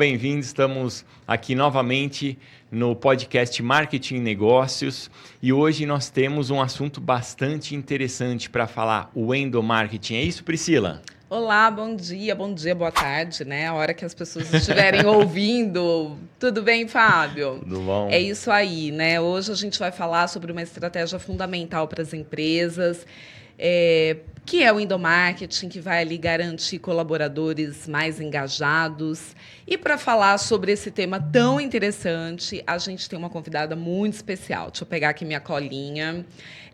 Bem-vindos, estamos aqui novamente no podcast Marketing e Negócios e hoje nós temos um assunto bastante interessante para falar, o endomarketing. É isso, Priscila? Olá, bom dia, boa tarde, né? A hora que as pessoas estiverem ouvindo. Tudo bem, Fábio? Tudo bom. É isso aí, né? Hoje a gente vai falar sobre uma estratégia fundamental para as empresas, que é o endomarketing, que vai ali garantir colaboradores mais engajados. E para falar sobre esse tema tão interessante, a gente tem uma convidada muito especial. Deixa eu pegar aqui minha colinha.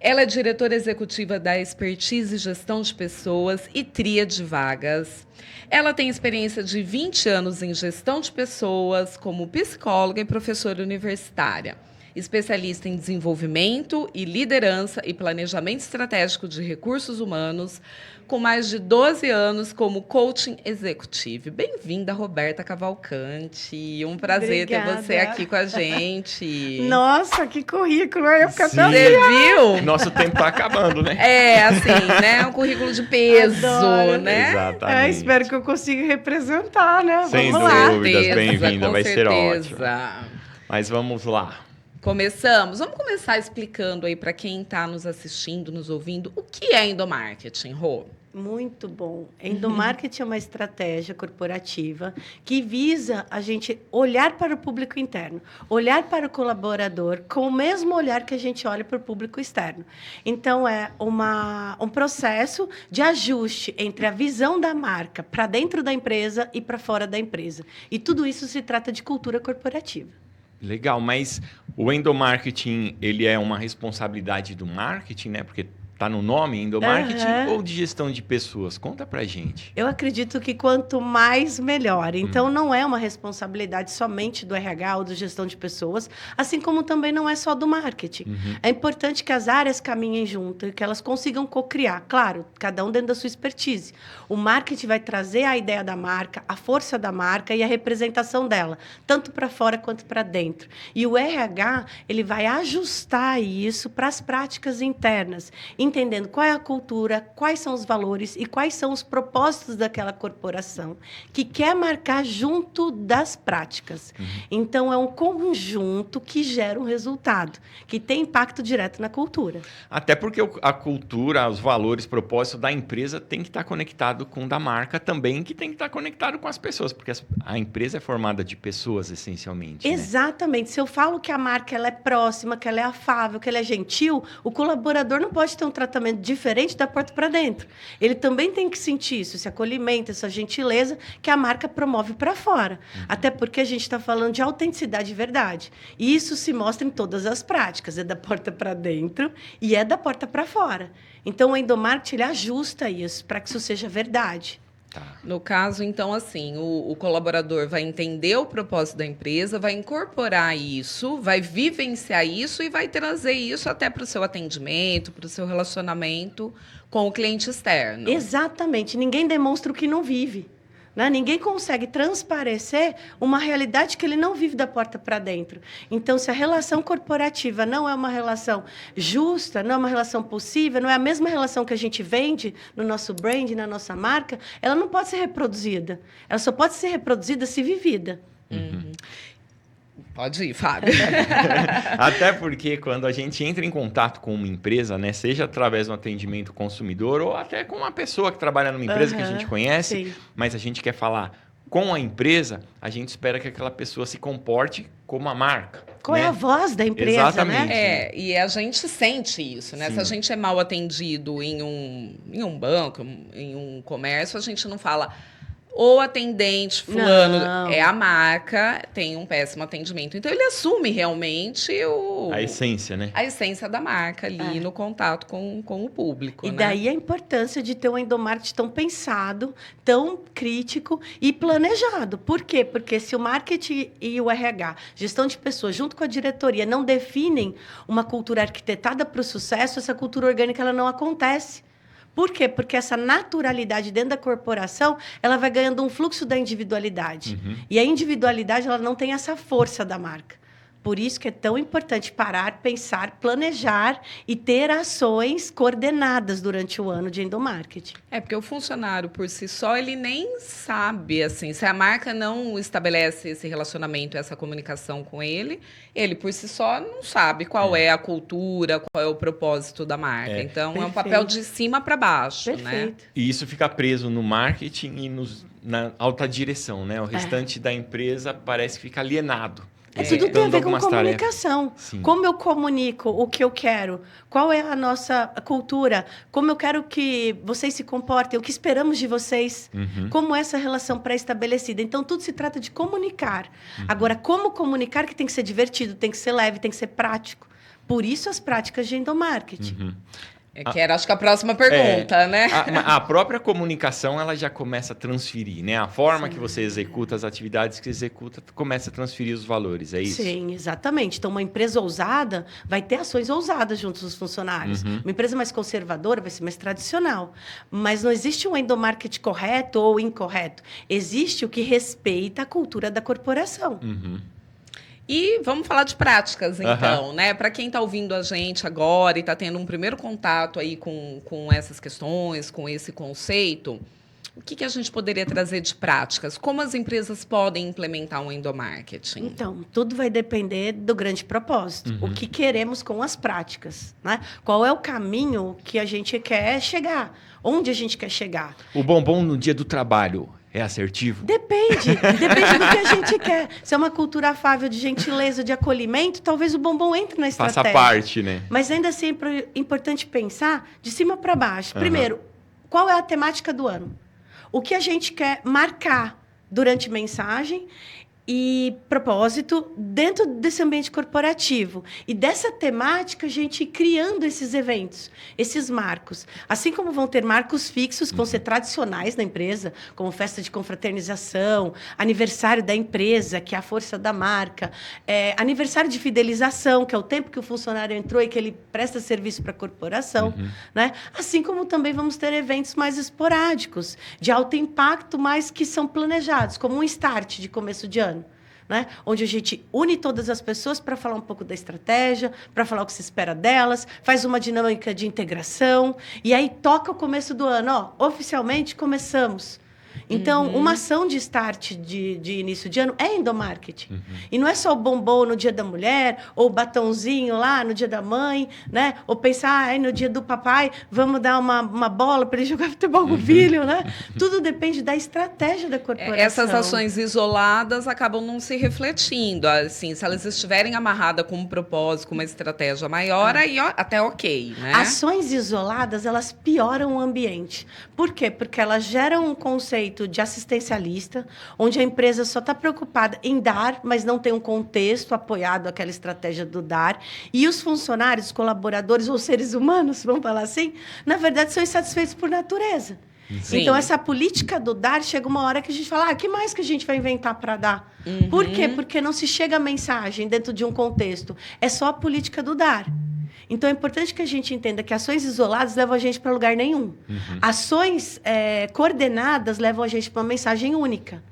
Ela é diretora executiva da Expertise Gestão de Pessoas e Tríade Vagas. Ela tem experiência de 20 anos em gestão de pessoas como psicóloga e professora universitária. Especialista em desenvolvimento e liderança e planejamento estratégico de recursos humanos, com mais de 12 anos como coaching executive. Bem-vinda, Roberta Cavalcante. Um prazer Obrigada. ter você aqui com a gente. Nossa, que currículo! Eu fico até Você viu? Nosso tempo está acabando, né? É, assim, né? Um currículo de peso, Adoro. né? Exatamente. espero que eu consiga representar, né? Sem Vamos lá. dúvidas, bem-vinda, com vai ser certeza. ótimo. Mas vamos lá. Começamos. Vamos começar explicando aí para quem está nos assistindo, nos ouvindo, o que é endomarketing, Rô? Muito bom. Endomarketing é uma estratégia corporativa que visa a gente olhar para o público interno, olhar para o colaborador com o mesmo olhar que a gente olha para o público externo. Então, é um processo de ajuste entre a visão da marca para dentro da empresa e para fora da empresa. E tudo isso se trata de cultura corporativa. Legal, mas o endomarketing, ele é uma responsabilidade do marketing, né? Porque tá no nome, endomarketing, ou de gestão de pessoas? Conta pra gente. Eu acredito que quanto mais, melhor. Então, não é uma responsabilidade somente do RH ou da gestão de pessoas, assim como também não é só do marketing. É importante que as áreas caminhem junto e que elas consigam co-criar. Claro, cada um dentro da sua expertise. O marketing vai trazer a ideia da marca, a força da marca e a representação dela, tanto para fora quanto para dentro. E o RH, ele vai ajustar isso para as práticas internas, entendendo qual é a cultura, quais são os valores e quais são os propósitos daquela corporação, que quer marcar junto das práticas. Então, é um conjunto que gera um resultado, que tem impacto direto na cultura. Até porque a cultura, os valores, propósito da empresa tem que estar conectado com o da marca também, que tem que estar conectado com as pessoas, porque a empresa é formada de pessoas, essencialmente. Exatamente. Né? Se eu falo que a marca ela é próxima, que ela é afável, que ela é gentil, o colaborador não pode ter um tratamento diferente da porta para dentro. Ele também tem que sentir isso, esse acolhimento, essa gentileza que a marca promove para fora. Até porque a gente está falando de autenticidade e verdade. E isso se mostra em todas as práticas. É da porta para dentro e é da porta para fora. Então, o endomarketing ele ajusta isso para que isso seja verdade. No caso, então, assim, o colaborador vai entender o propósito da empresa, vai incorporar isso, vai vivenciar isso e vai trazer isso até para o seu atendimento, para o seu relacionamento com o cliente externo. Exatamente. Ninguém demonstra o que não vive. Né? Ninguém consegue transparecer uma realidade que ele não vive da porta para dentro. Então, se a relação corporativa não é uma relação justa, não é uma relação possível, não é a mesma relação que a gente vende no nosso brand, na nossa marca, ela não pode ser reproduzida. Ela só pode ser reproduzida se vivida. Pode ir, Fábio. Até porque quando a gente entra em contato com uma empresa, né, seja através do atendimento consumidor ou até com uma pessoa que trabalha numa empresa que a gente conhece, mas a gente quer falar com a empresa, a gente espera que aquela pessoa se comporte como a marca. Qual é a voz da empresa, Exatamente. né? E a gente sente isso, né? Sim. Se a gente é mal atendido em um banco, em um comércio, a gente não fala... O atendente fulano é a marca, tem um péssimo atendimento. Então, ele assume realmente a essência, né? A essência da marca ali no contato com o público. E daí a importância de ter um endomarketing tão pensado, tão crítico e planejado. Por quê? Porque se o marketing e o RH, gestão de pessoas, junto com a diretoria, não definem uma cultura arquitetada para o sucesso, essa cultura orgânica ela não acontece. Por quê? Porque essa naturalidade dentro da corporação, ela vai ganhando um fluxo da individualidade. E a individualidade ela não tem essa força da marca. Por isso que é tão importante parar, pensar, planejar e ter ações coordenadas durante o ano de endomarketing. Porque o funcionário, por si só, ele nem sabe, assim, se a marca não estabelece esse relacionamento, essa comunicação com ele, ele, por si só, não sabe qual é a cultura, qual é o propósito da marca. Então, Perfeito. é um papel de cima para baixo, né? Perfeito. E isso fica preso no marketing e na alta direção, né? O restante da empresa parece que fica alienado. Tudo tem a ver com algumas comunicação. Como eu comunico o que eu quero, qual é a nossa cultura, como eu quero que vocês se comportem, o que esperamos de vocês, como essa relação pré-estabelecida. Então, tudo se trata de comunicar. Agora, como comunicar que tem que ser divertido, tem que ser leve, tem que ser prático. Por isso, as práticas de endomarketing. Que era, acho que a próxima pergunta, né? A própria comunicação, ela já começa a transferir, né? A forma que você executa, as atividades que executa, começa a transferir os valores, é isso? Sim, exatamente. Então, uma empresa ousada vai ter ações ousadas junto dos funcionários. Uma empresa mais conservadora vai ser mais tradicional. Mas não existe um endomarketing correto ou incorreto. Existe o que respeita a cultura da corporação. E vamos falar de práticas, então, né? Para quem está ouvindo a gente agora e está tendo um primeiro contato aí com essas questões, com esse conceito, o que a gente poderia trazer de práticas? Como as empresas podem implementar um endomarketing? Então, tudo vai depender do grande propósito. O que queremos com as práticas, né? Qual é o caminho que a gente quer chegar? Onde a gente quer chegar? O bombom no dia do trabalho é assertivo? Depende do que a gente quer. Se é uma cultura afável de gentileza, de acolhimento, talvez o bombom entre na estratégia. Faça parte, né? Mas ainda assim é importante pensar de cima para baixo. Primeiro, qual é a temática do ano? O que a gente quer marcar durante mensagem e propósito dentro desse ambiente corporativo. E dessa temática, a gente ir criando esses eventos, esses marcos. Assim como vão ter marcos fixos, que vão ser tradicionais na empresa, como festa de confraternização, aniversário da empresa, que é a força da marca, aniversário de fidelização, que é o tempo que o funcionário entrou e que ele presta serviço para a corporação. Né? Assim como também vamos ter eventos mais esporádicos, de alto impacto, mas que são planejados, como um start de começo de ano. Né? Onde a gente une todas as pessoas para falar um pouco da estratégia, para falar o que se espera delas, faz uma dinâmica de integração, e aí toca o começo do ano. Oficialmente começamos. Então, uma ação de start de início de ano é endomarketing. E não é só o bombom no dia da mulher, ou o batonzinho lá no dia da mãe, né? Ou pensar, no dia do papai, vamos dar uma bola para ele jogar futebol com o filho, né? Tudo depende da estratégia da corporação. Essas ações isoladas acabam não se refletindo. Assim, se elas estiverem amarradas com um propósito, com uma estratégia maior, aí até ok, né? Ações isoladas, elas pioram o ambiente. Por quê? Porque elas geram um conceito de assistencialista, onde a empresa só está preocupada em dar, mas não tem um contexto apoiado àquela estratégia do dar. E os funcionários, colaboradores ou seres humanos, vamos falar assim, na verdade, são insatisfeitos por natureza. Sim. Então, essa política do dar, chega uma hora que a gente fala, que mais que a gente vai inventar para dar? Por quê? Porque não se chega a mensagem dentro de um contexto. É só a política do dar. Então, é importante que a gente entenda que ações isoladas levam a gente para lugar nenhum. Ações coordenadas levam a gente para uma mensagem única.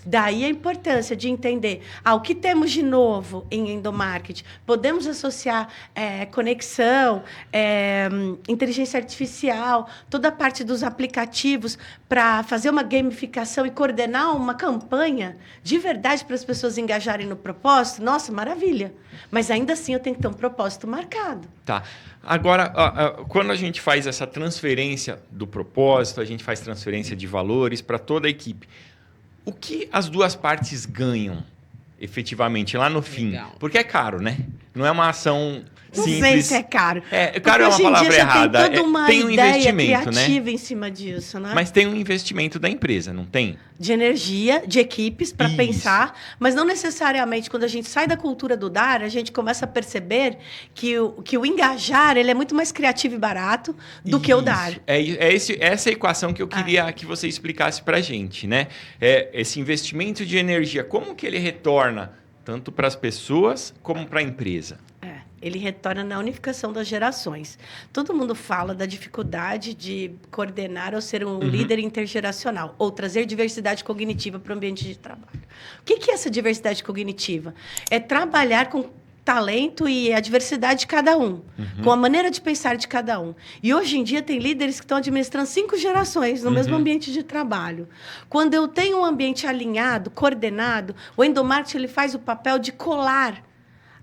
Daí a importância de entender o que temos de novo em endomarketing. Podemos associar conexão, inteligência artificial, toda a parte dos aplicativos para fazer uma gamificação e coordenar uma campanha de verdade para as pessoas engajarem no propósito. Nossa, maravilha! Mas ainda assim eu tenho que ter um propósito marcado. Tá. Agora, quando a gente faz essa transferência do propósito, a gente faz transferência de valores para toda a equipe. O que as duas partes ganham, efetivamente, lá no fim? Legal. Porque é caro, né? Não é uma ação simples. Não sei se é caro. Caro é uma palavra errada. Tem toda uma tem um ideia investimento, criativa né? em cima disso, né? Mas tem um investimento da empresa, não tem? De energia, de equipes para pensar, mas não necessariamente quando a gente sai da cultura do dar, a gente começa a perceber que o engajar ele é muito mais criativo e barato do que o dar. Essa equação que eu queria que você explicasse para a gente, né? Esse investimento de energia, como que ele retorna tanto para as pessoas como para a empresa? Ele retorna na unificação das gerações. Todo mundo fala da dificuldade de coordenar ou ser um líder intergeracional, ou trazer diversidade cognitiva para o ambiente de trabalho. O que é essa diversidade cognitiva? É trabalhar com talento e a diversidade de cada um, com a maneira de pensar de cada um. E hoje em dia tem líderes que estão administrando 5 gerações no mesmo ambiente de trabalho. Quando eu tenho um ambiente alinhado, coordenado, o endomarketing ele faz o papel de colar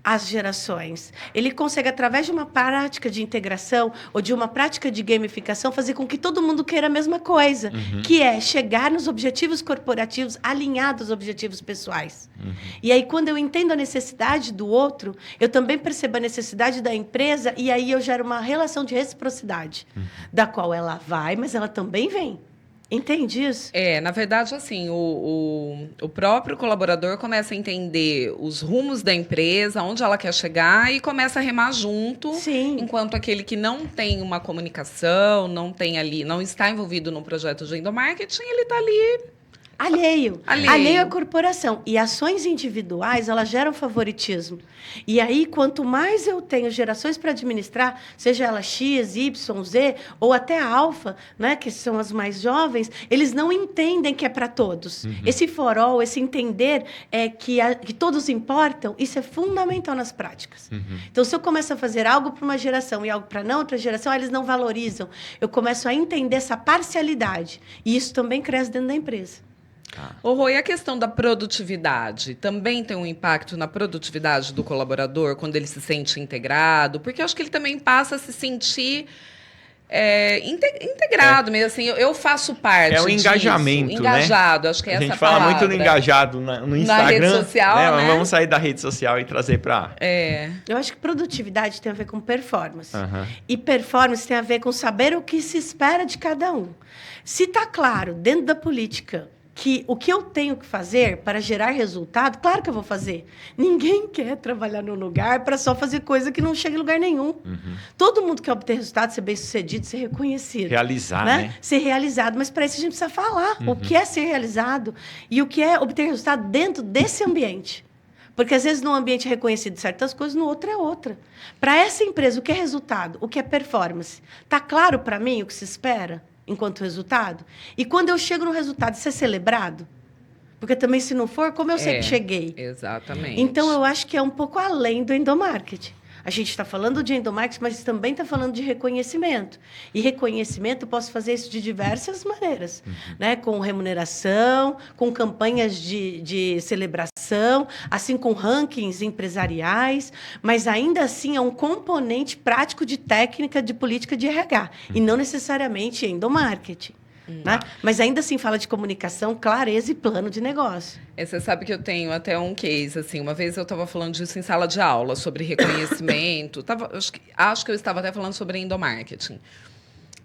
as gerações. Ele consegue, através de uma prática de integração ou de uma prática de gamificação, fazer com que todo mundo queira a mesma coisa, que é chegar nos objetivos corporativos alinhados aos objetivos pessoais. E aí, quando eu entendo a necessidade do outro, eu também percebo a necessidade da empresa e aí eu gero uma relação de reciprocidade, da qual ela vai, mas ela também vem. Entende isso? Na verdade, assim, o próprio colaborador começa a entender os rumos da empresa, onde ela quer chegar e começa a remar junto. Sim. Enquanto aquele que não tem uma comunicação, não está envolvido num projeto de endomarketing, ele está ali Alheio à corporação. E ações individuais, elas geram favoritismo. E aí, quanto mais eu tenho gerações para administrar, seja ela X, Y, Z, ou até a alfa, né, que são as mais jovens, eles não entendem que é para todos. Esse for all, esse entender que todos importam, isso é fundamental nas práticas. Então, se eu começo a fazer algo para uma geração e algo para não outra geração, eles não valorizam. Eu começo a entender essa parcialidade. E isso também cresce dentro da empresa. E a questão da produtividade também tem um impacto na produtividade do colaborador quando ele se sente integrado? Porque eu acho que ele também passa a se sentir integrado mesmo, assim, eu faço parte o engajamento, disso, engajado, acho que é essa a gente fala muito no engajado no Instagram, na rede social, né? Vamos sair da rede social e trazer para... Eu acho que produtividade tem a ver com performance. E performance tem a ver com saber o que se espera de cada um. Se está claro, dentro da política, que o que eu tenho que fazer para gerar resultado, claro que eu vou fazer. Ninguém quer trabalhar num lugar para só fazer coisa que não chega em lugar nenhum. Todo mundo quer obter resultado, ser bem-sucedido, ser reconhecido. Realizar, né? Ser realizado. Mas, para isso, a gente precisa falar o que é ser realizado e o que é obter resultado dentro desse ambiente. Porque, às vezes, num ambiente reconhecido certas coisas, no outro é outra. Para essa empresa, o que é resultado? O que é performance? Está claro para mim o que se espera enquanto resultado? E quando eu chego no resultado, isso é celebrado? Porque também, se não for, como eu sei que cheguei? Exatamente. Então, eu acho que é um pouco além do endomarketing. A gente está falando de endomarketing, mas também está falando de reconhecimento. E reconhecimento, eu posso fazer isso de diversas maneiras. Né? Com remuneração, com campanhas de celebração, assim com rankings empresariais, mas ainda assim é um componente prático de técnica de política de RH, e não necessariamente endomarketing. Né? Mas ainda assim fala de comunicação, clareza e plano de negócio. Você sabe que eu tenho até um case, assim, uma vez eu estava falando disso em sala de aula, sobre reconhecimento, acho que eu estava até falando sobre endomarketing.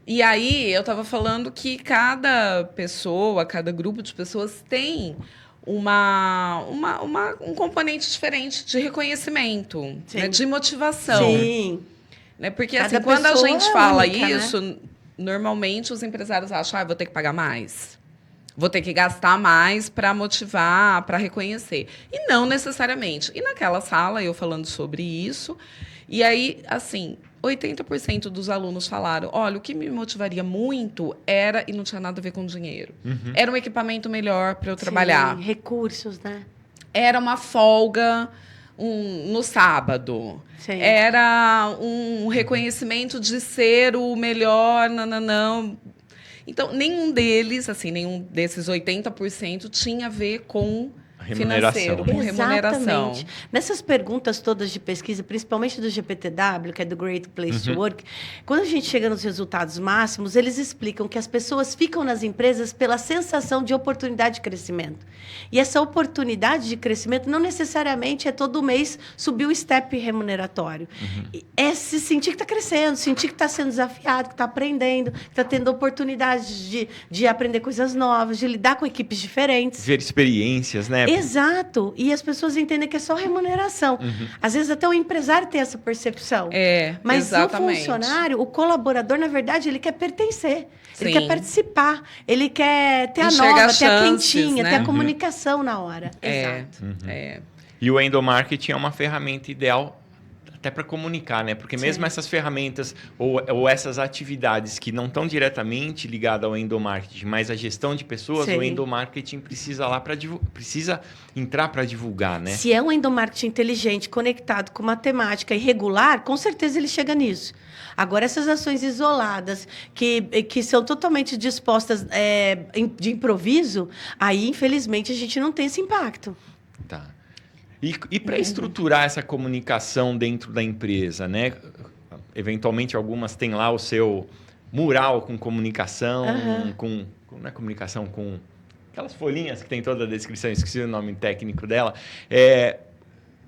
E aí eu estava falando que cada pessoa, cada grupo de pessoas tem um componente diferente de reconhecimento, né, de motivação. Sim. Né? Porque assim, quando a gente fala isso... Né? Normalmente, os empresários acham, vou ter que pagar mais. Vou ter que gastar mais para motivar, para reconhecer. E não necessariamente. E naquela sala, eu falando sobre isso, e aí, assim, 80% dos alunos falaram, olha, o que me motivaria muito era, e não tinha nada a ver com dinheiro, era um equipamento melhor para eu trabalhar. Sim, recursos, né? Era uma folga... no sábado. Sim. Era um reconhecimento de ser o melhor, não. Então, nenhum desses 80% tinha a ver com financeiro, com remuneração. Nessas perguntas todas de pesquisa, principalmente do GPTW, que é do Great Place to Work, quando a gente chega nos resultados máximos, eles explicam que as pessoas ficam nas empresas pela sensação de oportunidade de crescimento. E essa oportunidade de crescimento não necessariamente é todo mês subir o step remuneratório. É se sentir que está crescendo, sentir que está sendo desafiado, que está aprendendo, que está tendo oportunidade de aprender coisas novas, de lidar com equipes diferentes. Ver experiências, né? Exato. E as pessoas entendem que é só remuneração. Às vezes até o empresário tem essa percepção. Mas exatamente. O funcionário, o colaborador, na verdade, ele quer pertencer. Sim. Ele quer participar. Ele quer ter enxergar a nova, chances, ter a quentinha, né? ter a comunicação na hora. Exato. E o endomarketing é uma ferramenta ideal Até para comunicar, né? Porque mesmo essas ferramentas ou essas atividades que não estão diretamente ligadas ao endomarketing, mas a gestão de pessoas, o endomarketing precisa precisa entrar para divulgar, né? Se é um endomarketing inteligente, conectado com matemática e regular, com certeza ele chega nisso. Agora, essas ações isoladas, que são totalmente dispostas de improviso, aí, infelizmente, a gente não tem esse impacto. Tá. E para estruturar essa comunicação dentro da empresa, né? Eventualmente, algumas têm lá o seu mural com comunicação, não é comunicação, com aquelas folhinhas que tem toda a descrição, esqueci o nome técnico dela,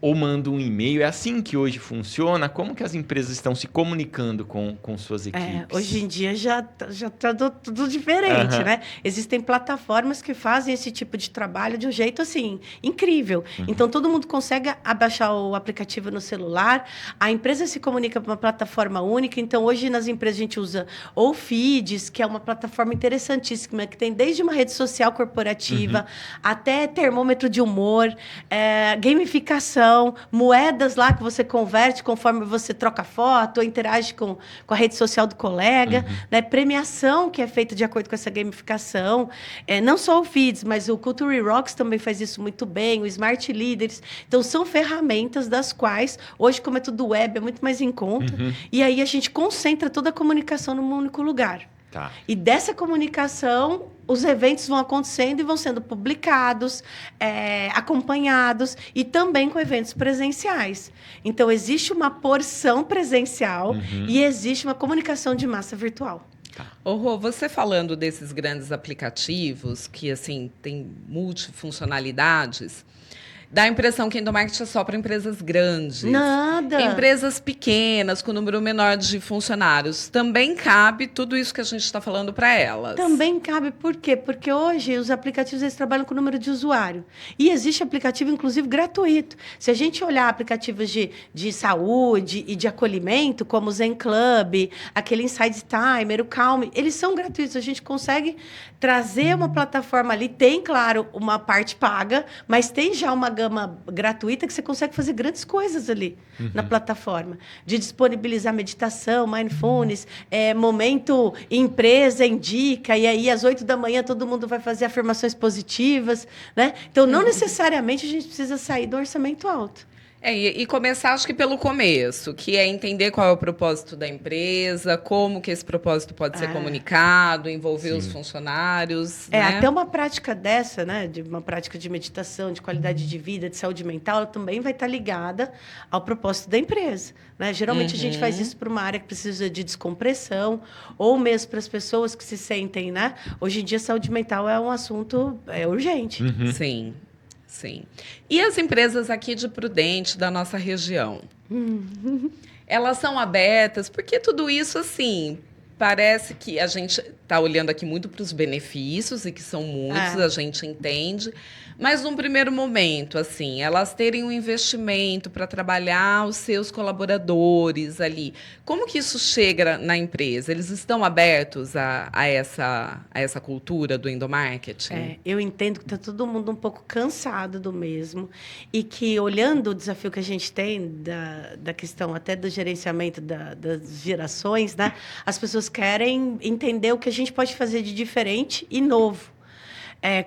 ou manda um e-mail. É assim que hoje funciona? Como que as empresas estão se comunicando com suas equipes? Hoje em dia já tá tudo diferente, né? Existem plataformas que fazem esse tipo de trabalho de um jeito, assim, incrível. Então, todo mundo consegue abaixar o aplicativo no celular, a empresa se comunica por uma plataforma única. Então, hoje, nas empresas, a gente usa ou Feeds, que é uma plataforma interessantíssima, que tem desde uma rede social corporativa até termômetro de humor, gamificação, moedas lá que você converte conforme você troca foto ou interage com a rede social do colega, né? Premiação que é feita de acordo com essa gamificação. Não só o Feeds, mas o Culture Rocks também faz isso muito bem, o Smart Leaders. Então, são ferramentas das quais, hoje, como é tudo web, é muito mais em conta. E aí a gente concentra toda a comunicação num único lugar. Tá. E dessa comunicação, os eventos vão acontecendo e vão sendo publicados, acompanhados, e também com eventos presenciais. Então, existe uma porção presencial e existe uma comunicação de massa virtual. Ô, Rô, você falando desses grandes aplicativos que, assim, tem multifuncionalidades, dá a impressão que endomarketing é só para empresas grandes. Nada. Empresas pequenas, com número menor de funcionários. Também cabe tudo isso que a gente está falando para elas. Também cabe. Por quê? Porque hoje os aplicativos eles trabalham com o número de usuário. E existe aplicativo, inclusive, gratuito. Se a gente olhar aplicativos de saúde e de acolhimento, como o Zen Club, aquele Inside Timer, o Calm, eles são gratuitos. A gente consegue trazer uma plataforma ali. Tem, claro, uma parte paga, mas tem já uma gama gratuita que você consegue fazer grandes coisas ali na plataforma. De disponibilizar meditação, mindfulness, momento empresa indica, e aí às 8 da manhã todo mundo vai fazer afirmações positivas, né? Então, não necessariamente a gente precisa sair do orçamento alto. E começar, acho que pelo começo, que é entender qual é o propósito da empresa, como que esse propósito pode ser comunicado, envolver os funcionários. Né? Até uma prática dessa, né, de uma prática de meditação, de qualidade de vida, de saúde mental, ela também vai estar ligada ao propósito da empresa. Né? Geralmente a gente faz isso para uma área que precisa de descompressão, ou mesmo para as pessoas que se sentem, né? Hoje em dia, saúde mental é um assunto urgente. Sim. Sim. E as empresas aqui de Prudente, da nossa região? Elas são abertas? Porque tudo isso, assim, parece que a gente está olhando aqui muito para os benefícios, e que são muitos, a gente entende. Mas, num primeiro momento, assim, elas terem um investimento para trabalhar os seus colaboradores ali. Como que isso chega na empresa? Eles estão abertos a essa cultura do endomarketing? Eu entendo que está todo mundo um pouco cansado do mesmo. E que, olhando o desafio que a gente tem da questão até do gerenciamento das gerações, né, as pessoas querem entender o que a gente pode fazer de diferente e novo.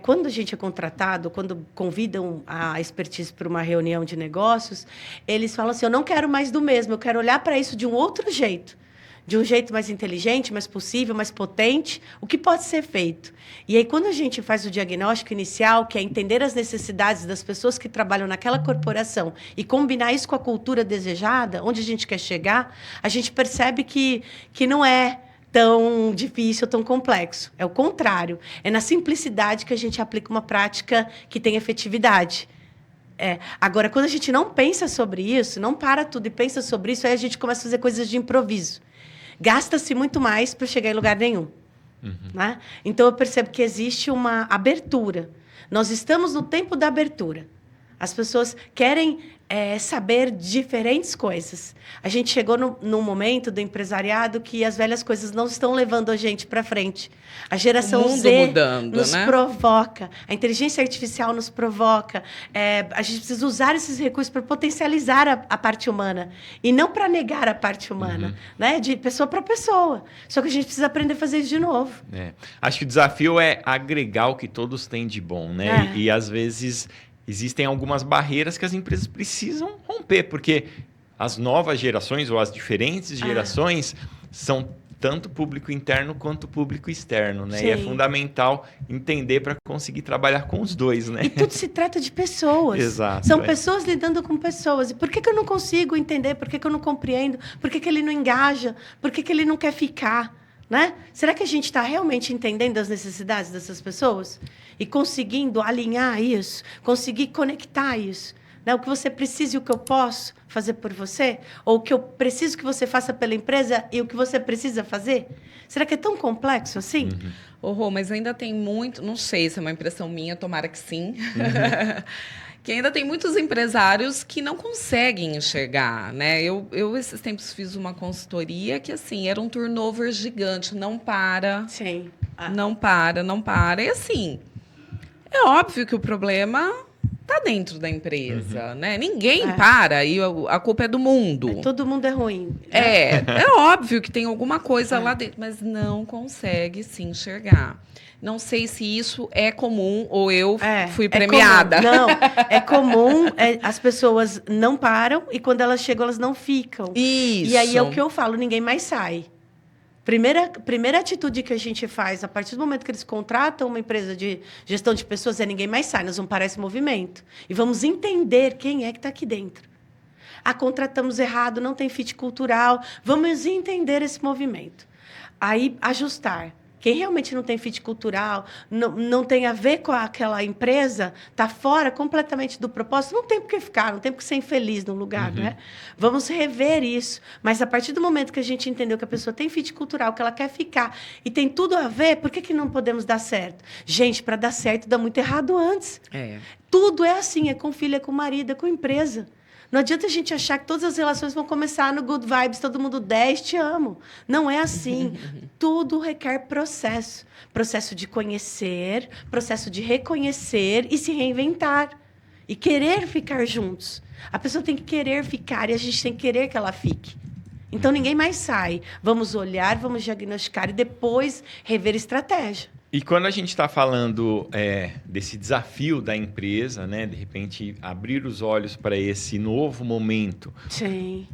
Quando a gente é contratado, quando convidam a expertise para uma reunião de negócios, eles falam assim, eu não quero mais do mesmo, eu quero olhar para isso de um outro jeito. De um jeito mais inteligente, mais possível, mais potente, o que pode ser feito. E aí, quando a gente faz o diagnóstico inicial, que é entender as necessidades das pessoas que trabalham naquela corporação e combinar isso com a cultura desejada, onde a gente quer chegar, a gente percebe que não é tão difícil, tão complexo. É o contrário. É na simplicidade que a gente aplica uma prática que tem efetividade. Agora, quando a gente não pensa sobre isso, não para tudo e pensa sobre isso, aí a gente começa a fazer coisas de improviso. Gasta-se muito mais para chegar em lugar nenhum. Né? Então, eu percebo que existe uma abertura. Nós estamos no tempo da abertura. As pessoas querem saber diferentes coisas. A gente chegou num momento do empresariado que as velhas coisas não estão levando a gente para frente. A geração Z nos provoca. A inteligência artificial nos provoca. A gente precisa usar esses recursos para potencializar a parte humana e não para negar a parte humana, né? De pessoa para pessoa. Só que a gente precisa aprender a fazer isso de novo. Acho que o desafio é agregar o que todos têm de bom, né? E às vezes existem algumas barreiras que as empresas precisam romper, porque as novas gerações ou as diferentes gerações são tanto público interno quanto público externo, né? Sim. E é fundamental entender para conseguir trabalhar com os dois, né? E tudo se trata de pessoas. Exato. São pessoas lidando com pessoas. E por que eu não consigo entender? Por que eu não compreendo? Por que ele não engaja? Por que ele não quer ficar? Né? Será que a gente está realmente entendendo as necessidades dessas pessoas? E conseguindo alinhar isso? Conseguir conectar isso? Né? O que você precisa e o que eu posso fazer por você? Ou o que eu preciso que você faça pela empresa e o que você precisa fazer? Será que é tão complexo assim? Rô, mas ainda tem muito... Não sei se é uma impressão minha, tomara que sim. Que ainda tem muitos empresários que não conseguem enxergar, né? Eu esses tempos fiz uma consultoria que, assim, era um turnover gigante. Não para. Sim. Não para. E, assim, é óbvio que o problema está dentro da empresa, né? Ninguém para e a culpa é do mundo. Todo mundo é ruim. É óbvio que tem alguma coisa lá dentro, mas não consegue se enxergar. Não sei se isso é comum ou eu fui premiada. Não, é comum. As pessoas não param e quando elas chegam, elas não ficam. Isso. E aí é o que eu falo, ninguém mais sai. Primeira atitude que a gente faz, a partir do momento que eles contratam uma empresa de gestão de pessoas, ninguém mais sai. Nós vamos parar esse movimento. E vamos entender quem é que está aqui dentro. Contratamos errado, não tem fit cultural. Vamos entender esse movimento. Aí, ajustar. Quem realmente não tem fit cultural, não tem a ver com aquela empresa, está fora completamente do propósito, não tem por que ficar, não tem por que ser infeliz no lugar, né? Vamos rever isso. Mas, a partir do momento que a gente entendeu que a pessoa tem fit cultural, que ela quer ficar e tem tudo a ver, por que não podemos dar certo? Gente, para dar certo, dá muito errado antes. Tudo é assim, é com filho, é com marido, é com empresa. Não adianta a gente achar que todas as relações vão começar no good vibes, todo mundo 10, te amo. Não é assim. Tudo requer processo. Processo de conhecer, processo de reconhecer e se reinventar. E querer ficar juntos. A pessoa tem que querer ficar e a gente tem que querer que ela fique. Então, ninguém mais sai. Vamos olhar, vamos diagnosticar e depois rever estratégia. E quando a gente está falando desse desafio da empresa, né, de repente abrir os olhos para esse novo momento, sim.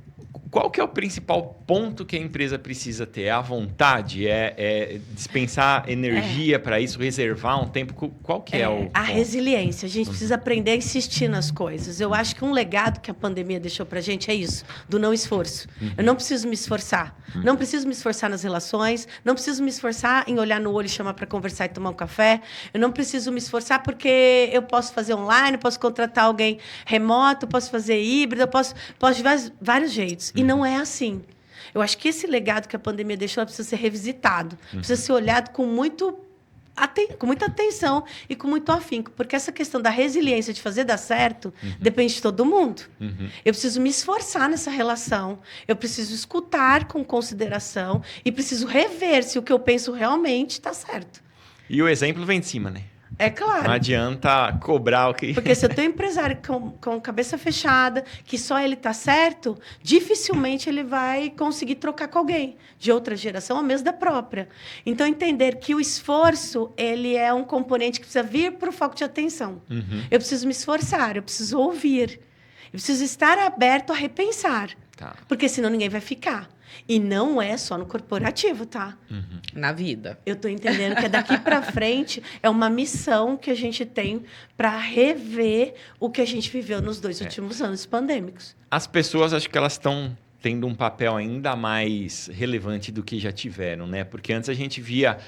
Qual que é o principal ponto que a empresa precisa ter? É a vontade? É dispensar energia para isso? Reservar um tempo? Qual que é o ponto? A resiliência. A gente precisa aprender a insistir nas coisas. Eu acho que um legado que a pandemia deixou para a gente é isso, do não esforço. Eu não preciso me esforçar. Não preciso me esforçar nas relações. Não preciso me esforçar em olhar no olho e chamar para conversar e tomar um café. Eu não preciso me esforçar porque eu posso fazer online, posso contratar alguém remoto, posso fazer híbrido, posso de vários jeitos. E não é assim. Eu acho que esse legado que a pandemia deixou precisa ser revisitado. Precisa ser olhado com muita atenção e com muito afinco. Porque essa questão da resiliência de fazer dar certo depende de todo mundo. Eu preciso me esforçar nessa relação. Eu preciso escutar com consideração e preciso rever se o que eu penso realmente está certo. E o exemplo vem de cima, né? É claro. Não adianta cobrar o que... Porque se eu tenho um empresário com cabeça fechada, que só ele está certo, dificilmente ele vai conseguir trocar com alguém de outra geração, ou mesmo da própria. Então, entender que o esforço ele é um componente que precisa vir para o foco de atenção. Eu preciso me esforçar, eu preciso ouvir. Eu preciso estar aberto a repensar. Tá. Porque senão ninguém vai ficar. E não é só no corporativo, tá? Na vida. Eu estou entendendo que daqui para frente é uma missão que a gente tem para rever o que a gente viveu nos 2 últimos anos pandêmicos. As pessoas, acho que elas estão tendo um papel ainda mais relevante do que já tiveram, né? Porque antes a gente via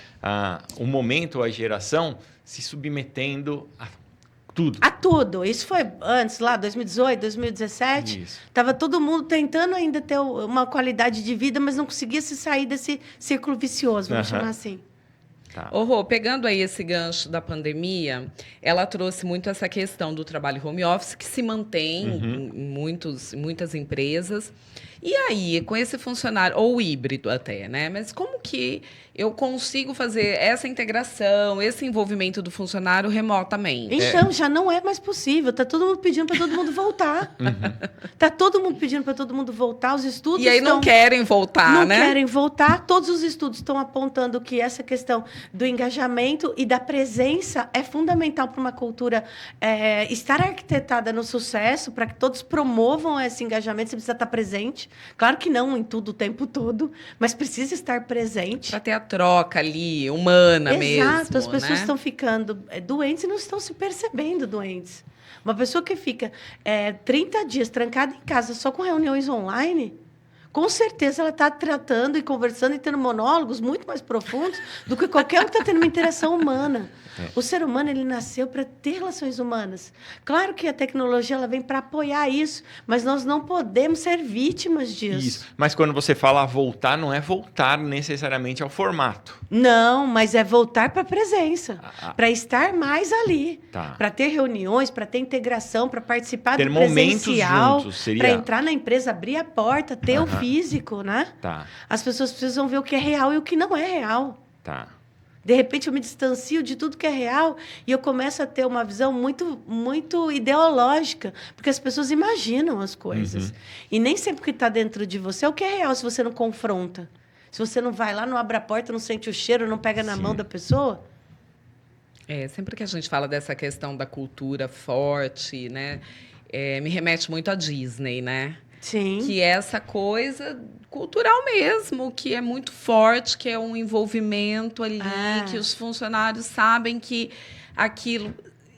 o momento, a geração se submetendo a tudo. A tudo. Isso foi antes, lá, 2018, 2017. Estava todo mundo tentando ainda ter uma qualidade de vida, mas não conseguia se sair desse círculo vicioso, vamos chamar assim. Tá. Rô, pegando aí esse gancho da pandemia, ela trouxe muito essa questão do trabalho home office, que se mantém em muitas empresas. E aí, com esse funcionário, ou híbrido até, né? Mas como que eu consigo fazer essa integração, esse envolvimento do funcionário remotamente? Então, já não é mais possível. Tá todo mundo pedindo para todo mundo voltar. Tá todo mundo pedindo para todo mundo voltar. Os estudos E aí não querem voltar, né? Não querem voltar. Todos os estudos estão apontando que essa questão do engajamento e da presença é fundamental para uma cultura estar arquitetada no sucesso, para que todos promovam esse engajamento. Você precisa estar presente. Claro que não em tudo o tempo todo, mas precisa estar presente. Para ter a troca ali, humana mesmo. Exato, as pessoas né? estão ficando doentes e não estão se percebendo doentes. Uma pessoa que fica 30 dias trancada em casa só com reuniões online, com certeza ela está tratando e conversando e tendo monólogos muito mais profundos do que qualquer um que está tendo uma interação humana. O ser humano ele nasceu para ter relações humanas. Claro que a tecnologia ela vem para apoiar isso, mas nós não podemos ser vítimas disso. Isso. Mas quando você fala voltar, não é voltar necessariamente ao formato. Não, mas é voltar para a presença, para estar mais ali, para ter reuniões, para ter integração, para participar ter do momentos presencial, juntos, seria... para entrar na empresa, abrir a porta, ter o físico, né? Tá. As pessoas precisam ver o que é real e o que não é real. Tá. De repente, eu me distancio de tudo que é real e eu começo a ter uma visão muito, muito ideológica, porque as pessoas imaginam as coisas. E nem sempre o que está dentro de você é o que é real, se você não confronta. Se você não vai lá, não abre a porta, não sente o cheiro, não pega na mão da pessoa. Sempre que a gente fala dessa questão da cultura forte, né, me remete muito à Disney, né? Sim. Que é essa coisa cultural mesmo, que é muito forte, que é um envolvimento ali, que os funcionários sabem que aquilo...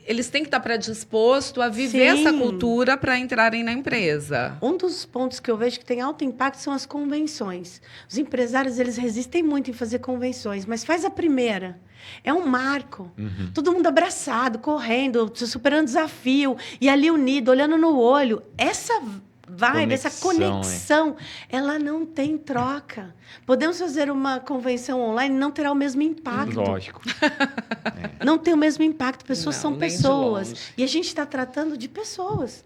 Eles têm que estar predispostos a viver essa cultura para entrarem na empresa. Um dos pontos que eu vejo que tem alto impacto são as convenções. Os empresários eles resistem muito em fazer convenções, mas faz a primeira. É um marco. Todo mundo abraçado, correndo, superando desafio, e ali unido, olhando no olho. Essa conexão, ela não tem troca. Podemos fazer uma convenção online e não terá o mesmo impacto. Lógico. Não tem o mesmo impacto. Pessoas Não, são nem de pessoas. longe. E a gente está tratando de pessoas.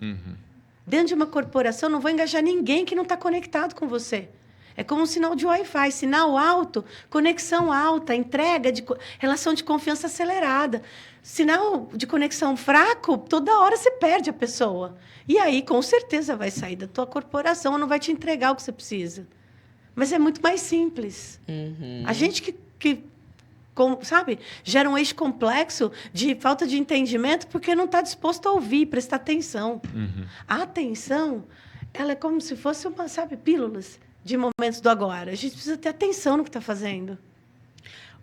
Dentro de uma corporação, não vou engajar ninguém que não está conectado com você. É como um sinal de Wi-Fi, sinal alto, conexão alta, entrega, relação de confiança acelerada. Sinal de conexão fraco, toda hora você perde a pessoa. E aí, com certeza, vai sair da tua corporação ou não vai te entregar o que você precisa. Mas é muito mais simples. A gente sabe, gera um eixo complexo de falta de entendimento porque não está disposto a ouvir, prestar atenção. A atenção, ela é como se fosse pílulas de momentos do agora. A gente precisa ter atenção no que está fazendo.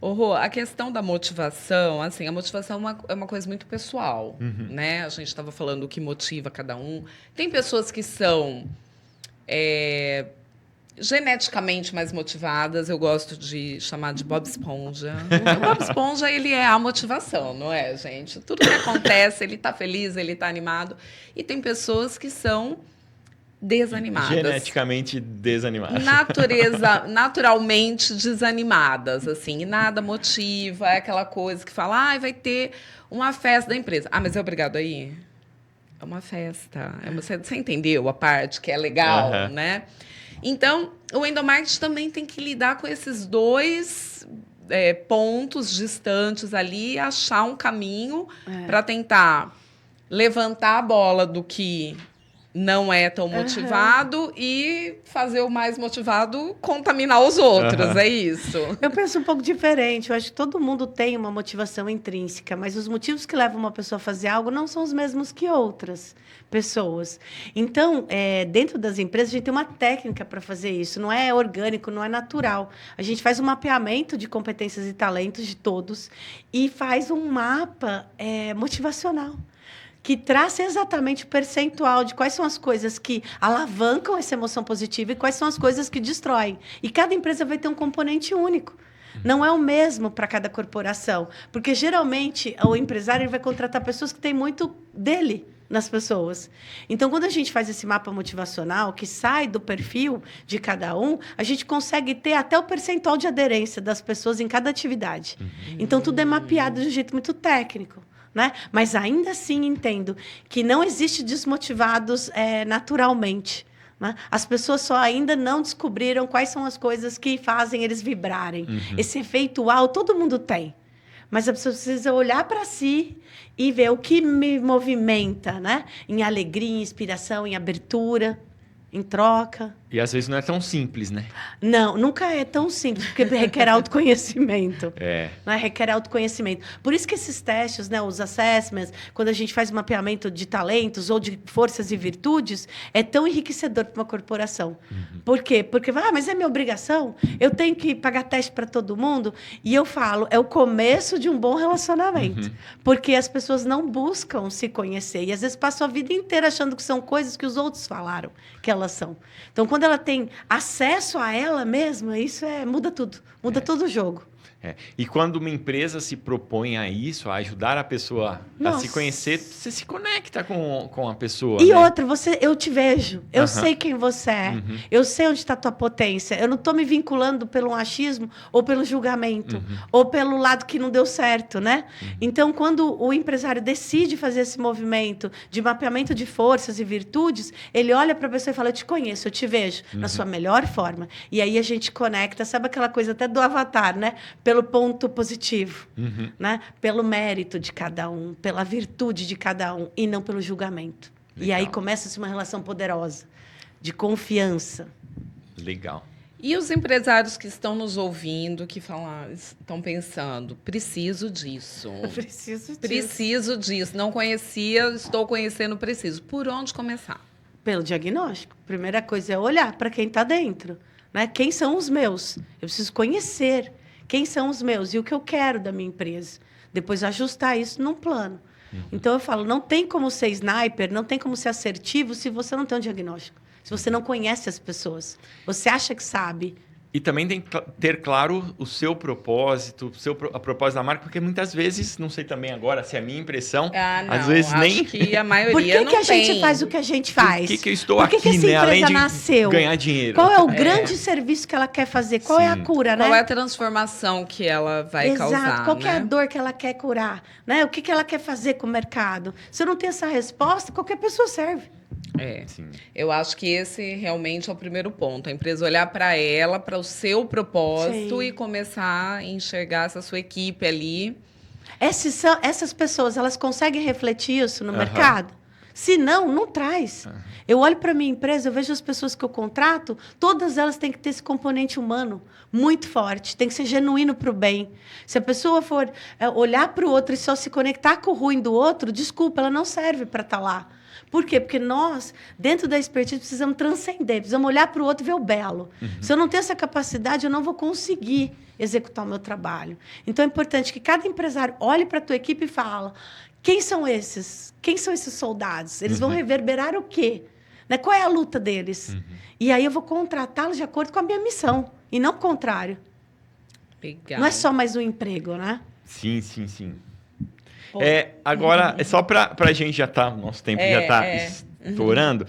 Rô, a questão da motivação, assim, a motivação é uma coisa muito pessoal, né? A gente estava falando o que motiva cada um. Tem pessoas que são geneticamente mais motivadas, eu gosto de chamar de Bob Esponja. O Bob Esponja, ele é a motivação, não é, gente? Tudo que acontece, ele está feliz, ele está animado. E tem pessoas que são desanimadas. Geneticamente desanimadas. Naturalmente desanimadas, assim, e nada motiva, é aquela coisa que fala, vai ter uma festa da empresa. Mas é obrigado aí? É uma festa. Você entendeu a parte que é legal, né? Então, o endomarketing também tem que lidar com esses dois pontos distantes ali e achar um caminho para tentar levantar a bola do que não é tão motivado e fazer o mais motivado contaminar os outros, é isso. Eu penso um pouco diferente. Eu acho que todo mundo tem uma motivação intrínseca, mas os motivos que levam uma pessoa a fazer algo não são os mesmos que outras pessoas. Então, dentro das empresas, a gente tem uma técnica para fazer isso. Não é orgânico, não é natural. A gente faz um mapeamento de competências e talentos de todos e faz um mapa motivacional, que traça exatamente o percentual de quais são as coisas que alavancam essa emoção positiva e quais são as coisas que destroem. E cada empresa vai ter um componente único. Não é o mesmo para cada corporação. Porque, geralmente, o empresário vai contratar pessoas que têm muito dele. nas pessoas. Então, quando a gente faz esse mapa motivacional, que sai do perfil de cada um, a gente consegue ter até o percentual de aderência das pessoas em cada atividade. Então, tudo é mapeado de um jeito muito técnico. Né? Mas ainda assim entendo que não existe desmotivados naturalmente. Né? As pessoas só ainda não descobriram quais são as coisas que fazem eles vibrarem. Esse efeito uau, todo mundo tem. Mas a pessoa precisa olhar para si e ver o que me movimenta, né? Em alegria, em inspiração, em abertura, em troca. E às vezes não é tão simples, né? Não, nunca é tão simples, porque requer autoconhecimento. É. Né? Requer autoconhecimento. Por isso que esses testes, né, os assessments, quando a gente faz mapeamento de talentos ou de forças e virtudes, é tão enriquecedor para uma corporação. Por quê? Porque, mas é minha obrigação? Eu tenho que pagar teste para todo mundo? E eu falo, é o começo de um bom relacionamento. Porque as pessoas não buscam se conhecer. E, às vezes, passam a vida inteira achando que são coisas que os outros falaram que elas são. Então, quando ela tem acesso a ela mesma, isso muda tudo. Muda todo o jogo. E quando uma empresa se propõe a isso, a ajudar a pessoa a se conhecer, você se conecta com a pessoa. E né? outra, eu te vejo, eu sei quem você é, eu sei onde está a tua potência, eu não estou me vinculando pelo achismo ou pelo julgamento, ou pelo lado que não deu certo, né? Então, quando o empresário decide fazer esse movimento de mapeamento de forças e virtudes, ele olha para a pessoa e fala, eu te conheço, eu te vejo, na sua melhor forma. E aí a gente conecta, sabe aquela coisa até do avatar, né? Pelo ponto positivo, né? Pelo mérito de cada um, pela virtude de cada um, e não pelo julgamento. Legal. E aí começa-se uma relação poderosa, de confiança. Legal. E os empresários que estão nos ouvindo, que estão pensando, preciso disso. Preciso disso. Não conhecia, estou conhecendo, preciso. Por onde começar? Pelo diagnóstico. Primeira coisa é olhar para quem está dentro. Né? Quem são os meus? Eu preciso conhecer quem são os meus e o que eu quero da minha empresa. Depois ajustar isso num plano. Então, eu falo, não tem como ser sniper, não tem como ser assertivo se você não tem um diagnóstico. Se você não conhece as pessoas. Você acha que sabe. E também tem que ter claro o seu propósito, a propósito da marca, porque muitas vezes, não sei também agora se é a minha impressão, às vezes acho nem... que a maioria Por que, não que a tem. gente faz o que a gente faz? Por que eu estou Por que aqui, que essa né? empresa Além de nasceu? ganhar dinheiro. Qual é o grande serviço que ela quer fazer? Qual é a cura, né? Qual é a transformação que ela vai causar? Qual que é a né? dor que ela quer curar? Né? O que ela quer fazer com o mercado? Se eu não tenho essa resposta, qualquer pessoa serve. Sim. Eu acho que esse realmente é o primeiro ponto. A empresa olhar para ela, para o seu propósito e começar a enxergar essa sua equipe ali. Essas pessoas, elas conseguem refletir isso no mercado? Se não, não traz. Eu olho para a minha empresa, eu vejo as pessoas que eu contrato, todas elas têm que ter esse componente humano muito forte, tem que ser genuíno para o bem. Se a pessoa for olhar para o outro e só se conectar com o ruim do outro, desculpa, ela não serve para estar lá. Por quê? Porque nós, dentro da expertise, precisamos transcender, precisamos olhar para o outro e ver o belo. Se eu não tenho essa capacidade, eu não vou conseguir executar o meu trabalho. Então, é importante que cada empresário olhe para a tua equipe e fale, quem são esses? Quem são esses soldados? Eles vão reverberar o quê? Né? Qual é a luta deles? E aí eu vou contratá-los de acordo com a minha missão, e não o contrário. Legal. Não é só mais um emprego, né? Sim. Agora, só para a gente já tá, nosso tempo já está estourando,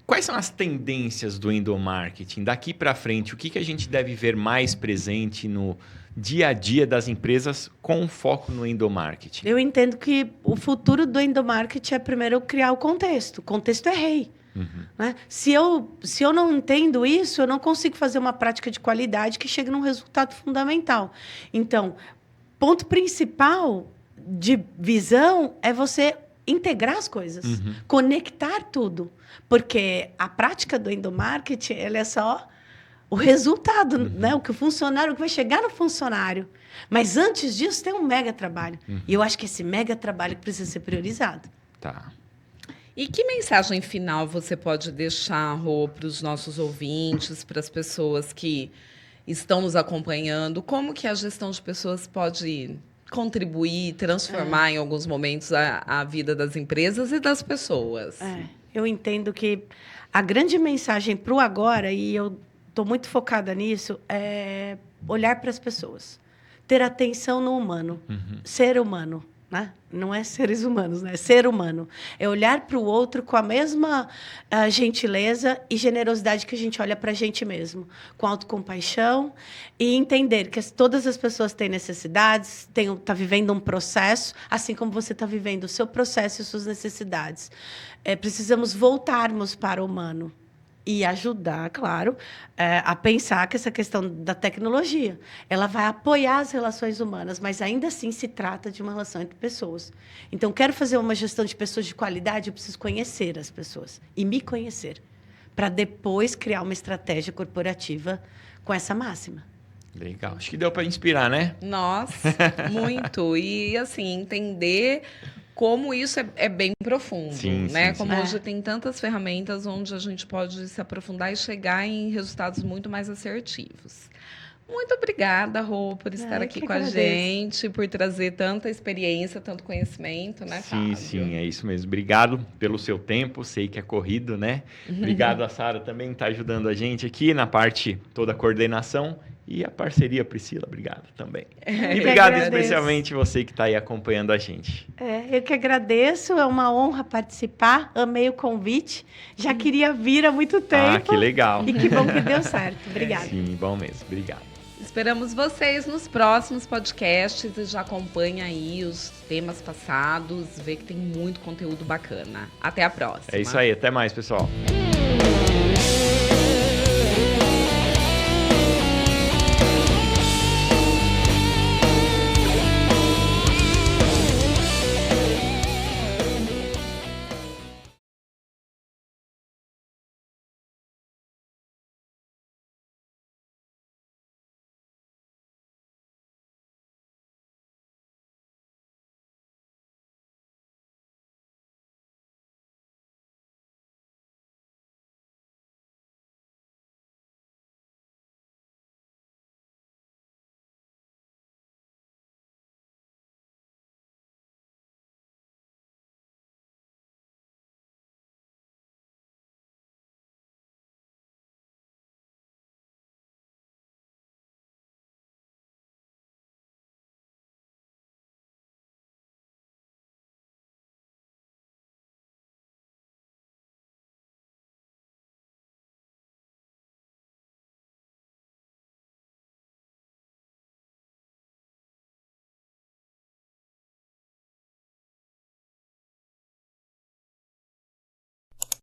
quais são as tendências do endomarketing? Daqui para frente, o que a gente deve ver mais presente no dia a dia das empresas com foco no endomarketing? Eu entendo que o futuro do endomarketing é primeiro criar o contexto. O contexto é rei. Né? Se eu não entendo isso, eu não consigo fazer uma prática de qualidade que chegue num resultado fundamental. Então, ponto principal de visão é você integrar as coisas, conectar tudo. Porque a prática do endomarketing, ela é só o resultado, né? O que o que vai chegar no funcionário. Mas antes disso, tem um mega trabalho. E eu acho que esse mega trabalho precisa ser priorizado. Tá. E que mensagem final você pode deixar, Rô, para os nossos ouvintes, para as pessoas que estão nos acompanhando? Como que a gestão de pessoas pode contribuir, transformar em alguns momentos a vida das empresas e das pessoas? Eu entendo que a grande mensagem para o agora, e eu estou muito focada nisso, é olhar para as pessoas. Ter atenção no humano. Ser humano. né? Não é seres humanos, né? É ser humano. É olhar para o outro com a mesma gentileza e generosidade que a gente olha para a gente mesmo, com autocompaixão e entender que todas as pessoas têm necessidades, tá vivendo um processo, assim como você está vivendo o seu processo e suas necessidades. Precisamos voltarmos para o humano. E ajudar, claro, a pensar que essa questão da tecnologia, ela vai apoiar as relações humanas, mas ainda assim se trata de uma relação entre pessoas. Então, quero fazer uma gestão de pessoas de qualidade, eu preciso conhecer as pessoas e me conhecer, para depois criar uma estratégia corporativa com essa máxima. Legal. Acho que deu para inspirar, né? Nossa, muito. E, assim, entender como isso é bem profundo, sim, né? sim, como sim. Hoje tem tantas ferramentas onde a gente pode se aprofundar e chegar em resultados muito mais assertivos. Muito obrigada, Rô, por estar aqui com a gente, por trazer tanta experiência, tanto conhecimento, né, Fábio? Sim, é isso mesmo. Obrigado pelo seu tempo, sei que é corrido, né? Obrigado a Sara também, que está ajudando a gente aqui na parte toda a coordenação e a parceria, Priscila, obrigado também. E obrigado especialmente você que está aí acompanhando a gente. Eu que agradeço, é uma honra participar, amei o convite, já queria vir há muito tempo. Ah, que legal. E que bom que deu certo. Obrigada. Sim, bom mesmo. Obrigado. Esperamos vocês nos próximos podcasts e já acompanha aí os temas passados, vê que tem muito conteúdo bacana. Até a próxima. É isso aí, até mais, pessoal.